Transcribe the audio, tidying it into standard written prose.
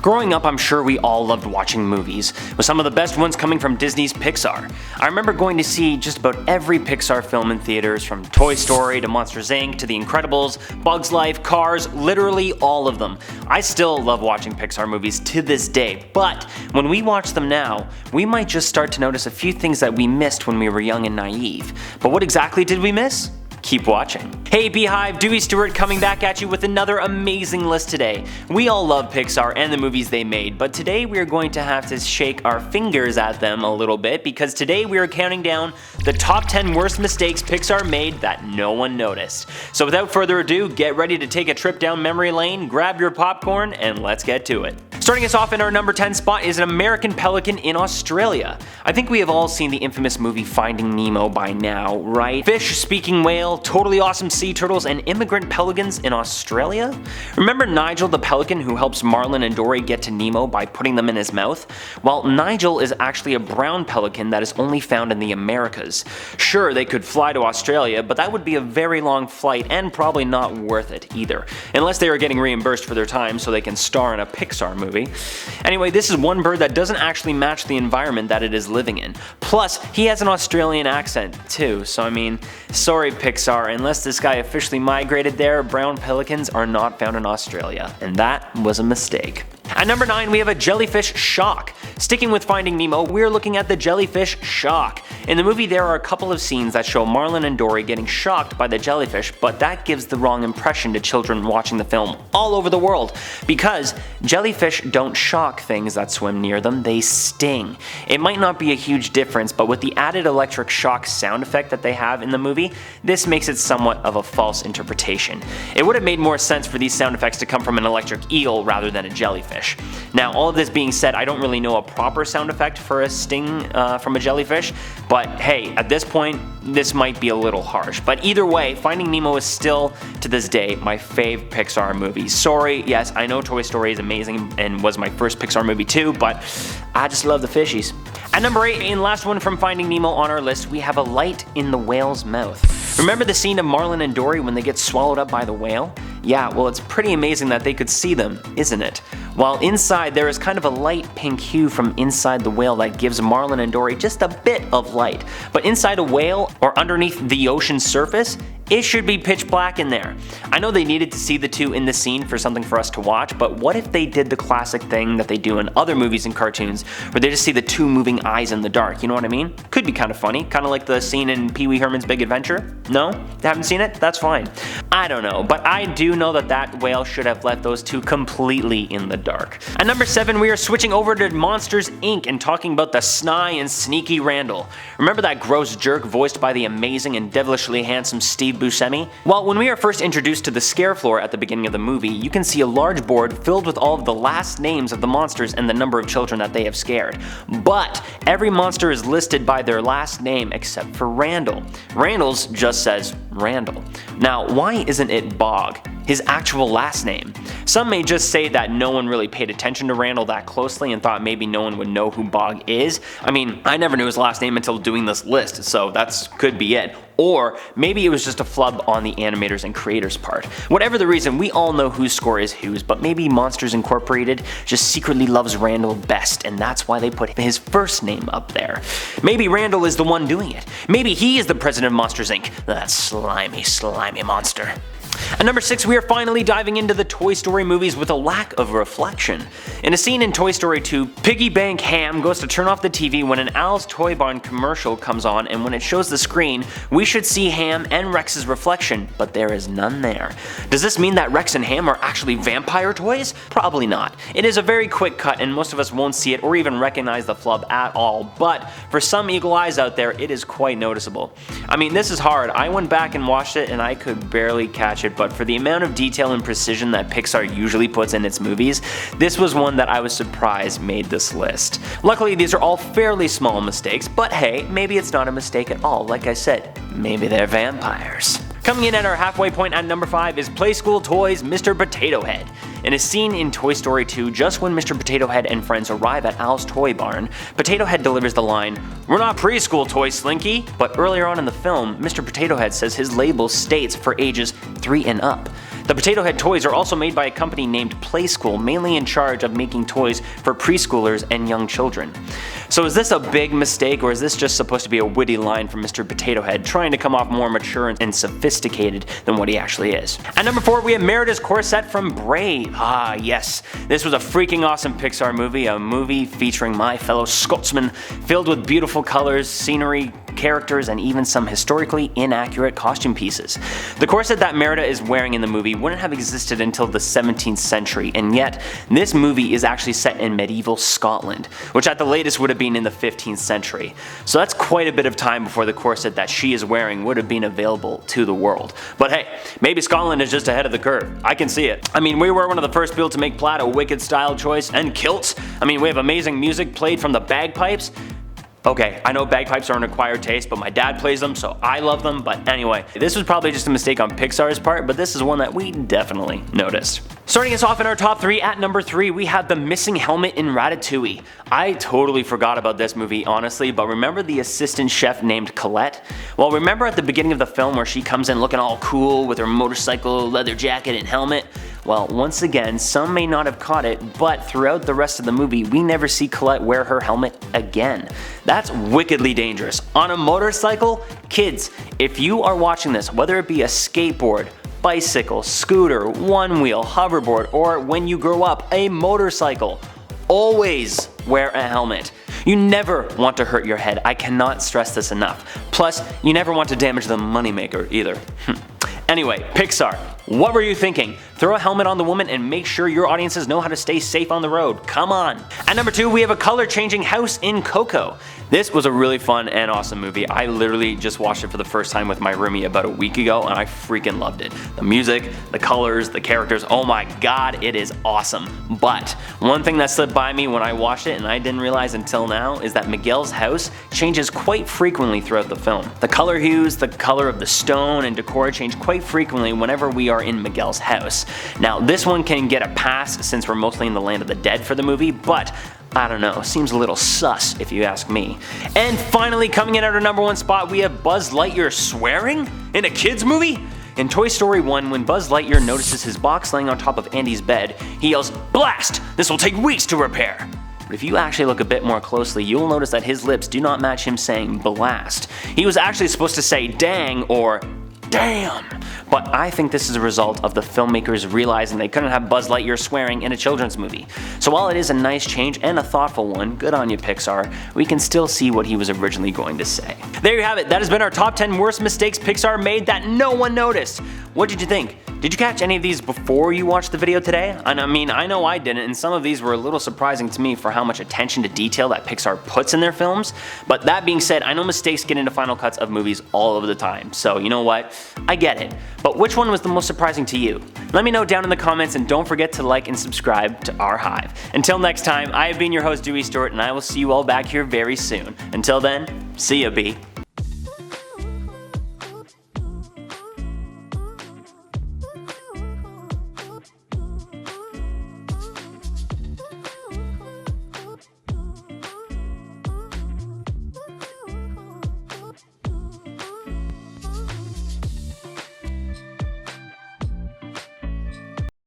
Growing up, I'm sure we all loved watching movies, with some of the best ones coming from Disney's Pixar. I remember going to see just about every Pixar film in theaters, from Toy Story to Monsters Inc. to The Incredibles, Bugs Life, Cars, literally all of them. I still love watching Pixar movies to this day, but when we watch them now, we might just start to notice a few things that we missed when we were young and naive. But what exactly did we miss? Keep watching. Hey Beehive, Dewey Stewart coming back at you with another amazing list today. We all love Pixar and the movies they made, but today we are going to have to shake our fingers at them a little bit, because today we are counting down the top 10 worst mistakes Pixar made that no one noticed. So without further ado, get ready to take a trip down memory lane, grab your popcorn, and let's get to it. Starting us off in our number 10 spot is an American pelican in Australia. I think we have all seen the infamous movie Finding Nemo by now, right? Fish-speaking whale, totally awesome sea turtles, and immigrant pelicans in Australia? Remember Nigel the pelican who helps Marlin and Dory get to Nemo by putting them in his mouth? Well, Nigel is actually a brown pelican that is only found in the Americas. Sure, they could fly to Australia, but that would be a very long flight and probably not worth it either, unless they are getting reimbursed for their time so they can star in a Pixar movie. Anyway, this is one bird that doesn't actually match the environment that it is living in. Plus, he has an Australian accent too, so I mean, sorry Pixar, unless this guy officially migrated there, brown pelicans are not found in Australia, and that was a mistake. At number 9, we have a jellyfish shock. Sticking with Finding Nemo, we're looking at the jellyfish shock. In the movie, there are a couple of scenes that show Marlin and Dory getting shocked by the jellyfish, but that gives the wrong impression to children watching the film all over the world, because jellyfish don't shock things that swim near them, they sting. It might not be a huge difference, but with the added electric shock sound effect that they have in the movie, this makes it somewhat of a false interpretation. It would have made more sense for these sound effects to come from an electric eel rather than a jellyfish. Now, all of this being said, I don't really know a proper sound effect for a sting from a jellyfish, but hey, at this point, this might be a little harsh. But either way, Finding Nemo is still, to this day, my fave Pixar movie. Sorry, yes, I know Toy Story is amazing and was my first Pixar movie too, but I just love the fishies. At number 8, and last one from Finding Nemo on our list, we have a light in the whale's mouth. Remember the scene of Marlin and Dory when they get swallowed up by the whale? Yeah, well, it's pretty amazing that they could see them, isn't it? While inside, there is kind of a light pink hue from inside the whale that gives Marlin and Dory just a bit of light. But inside a whale, or underneath the ocean's surface, it should be pitch black in there. I know they needed to see the two in the scene for something for us to watch, but what if they did the classic thing that they do in other movies and cartoons, where they just see the two moving eyes in the dark, you know what I mean? Could be kind of funny, kind of like the scene in Pee-wee Herman's Big Adventure. No? Haven't seen it? That's fine. I don't know, but I do know that that whale should have left those two completely in the dark. At number 7, we are switching over to Monsters Inc. and talking about the sny and sneaky Randall. Remember that gross jerk voiced by the amazing and devilishly handsome Steve Buscemi? Well, when we are first introduced to the scare floor at the beginning of the movie, you can see a large board filled with all of the last names of the monsters and the number of children that they have scared. But every monster is listed by their last name except for Randall. Randall's just says Randall. Now, why isn't it Bog, his actual last name? Some may just say that no one really paid attention to Randall that closely and thought maybe no one would know who Bog is. I mean, I never knew his last name until doing this list, so that could be it. Or maybe it was just a flub on the animators and creators' part. Whatever the reason, we all know whose score is whose, but maybe Monsters Incorporated just secretly loves Randall best, and that's why they put his first name up there. Maybe Randall is the one doing it. Maybe he is the president of Monsters Inc., that slimy, slimy monster. At number 6, we are finally diving into the Toy Story movies with a lack of reflection. In a scene in Toy Story 2, Piggy Bank Ham goes to turn off the TV when an Al's Toy Barn commercial comes on, and when it shows the screen, we should see Ham and Rex's reflection, but there is none there. Does this mean that Rex and Ham are actually vampire toys? Probably not. It is a very quick cut and most of us won't see it or even recognize the flub at all, but for some eagle eyes out there, it is quite noticeable. I mean, this is hard. I went back and watched it and I could barely catch it, but for the amount of detail and precision that Pixar usually puts in its movies, this was one that I was surprised made this list. Luckily, these are all fairly small mistakes, but hey, maybe it's not a mistake at all. Like I said, maybe they're vampires. Coming in at our halfway point at number 5 is Playskool Toys' Mr. Potato Head. In a scene in Toy Story 2, just when Mr. Potato Head and friends arrive at Al's Toy Barn, Potato Head delivers the line, "We're not preschool toys, Slinky." But earlier on in the film, Mr. Potato Head says his label states for ages 3 and up. The Potato Head toys are also made by a company named Playskool, mainly in charge of making toys for preschoolers and young children. So is this a big mistake, or is this just supposed to be a witty line from Mr. Potato Head trying to come off more mature and sophisticated than what he actually is? At number 4, we have Merida's corset from Brave. Ah yes, this was a freaking awesome Pixar movie, a movie featuring my fellow Scotsman, filled with beautiful colors, scenery, characters, and even some historically inaccurate costume pieces. The corset that Merida is wearing in the movie wouldn't have existed until the 17th century, and yet this movie is actually set in medieval Scotland, which at the latest would have been in the 15th century. So that's quite a bit of time before the corset that she is wearing would have been available to the world. But hey, maybe Scotland is just ahead of the curve. I can see it. I mean, we were one of the first people to make plaid a wicked style choice, and kilts. I mean, we have amazing music played from the bagpipes. Okay, I know bagpipes are an acquired taste, but my dad plays them, so I love them. But anyway, this was probably just a mistake on Pixar's part, but this is one that we definitely noticed. Starting us off in our top 3, at number 3, we have the missing helmet in Ratatouille. I totally forgot about this movie, honestly, but remember the assistant chef named Colette? Well, remember at the beginning of the film where she comes in looking all cool with her motorcycle, leather jacket, and helmet? Well, once again, some may not have caught it, but throughout the rest of the movie, we never see Colette wear her helmet again. That's wickedly dangerous. On a motorcycle? Kids, if you are watching this, whether it be a skateboard, bicycle, scooter, one wheel, hoverboard, or when you grow up, a motorcycle, always wear a helmet. You never want to hurt your head. I cannot stress this enough. Plus, you never want to damage the moneymaker either. Anyway, Pixar, what were you thinking? Throw a helmet on the woman and make sure your audiences know how to stay safe on the road. Come on. At number 2, we have a color-changing house in Coco. This was a really fun and awesome movie. I literally just watched it for the first time with my roomie about a week ago, and I freaking loved it. The music, the colors, the characters, oh my god, it is awesome. But one thing that slipped by me when I watched it, and I didn't realize until now, is that Miguel's house changes quite frequently throughout the film. The color hues, the color of the stone and decor change quite frequently whenever we are in Miguel's house. Now, this one can get a pass since we're mostly in the land of the dead for the movie, but I don't know, seems a little sus if you ask me. And finally, coming in at our number 1 spot, we have Buzz Lightyear swearing in a kids movie? In Toy Story 1, when Buzz Lightyear notices his box laying on top of Andy's bed, he yells, "Blast! This will take weeks to repair!" But if you actually look a bit more closely, you'll notice that his lips do not match him saying blast. He was actually supposed to say dang or damn. But I think this is a result of the filmmakers realizing they couldn't have Buzz Lightyear swearing in a children's movie. So while it is a nice change and a thoughtful one, good on you Pixar, we can still see what he was originally going to say. There you have it, that has been our top 10 worst mistakes Pixar made that no one noticed. What did you think? Did you catch any of these before you watched the video today? And I mean, I know I didn't, and some of these were a little surprising to me for how much attention to detail that Pixar puts in their films. But that being said, I know mistakes get into final cuts of movies all over the time, so you know what? I get it. But which one was the most surprising to you? Let me know down in the comments, and don't forget to like and subscribe to our Hive. Until next time, I have been your host Dewey Stewart, and I will see you all back here very soon. Until then, see ya B.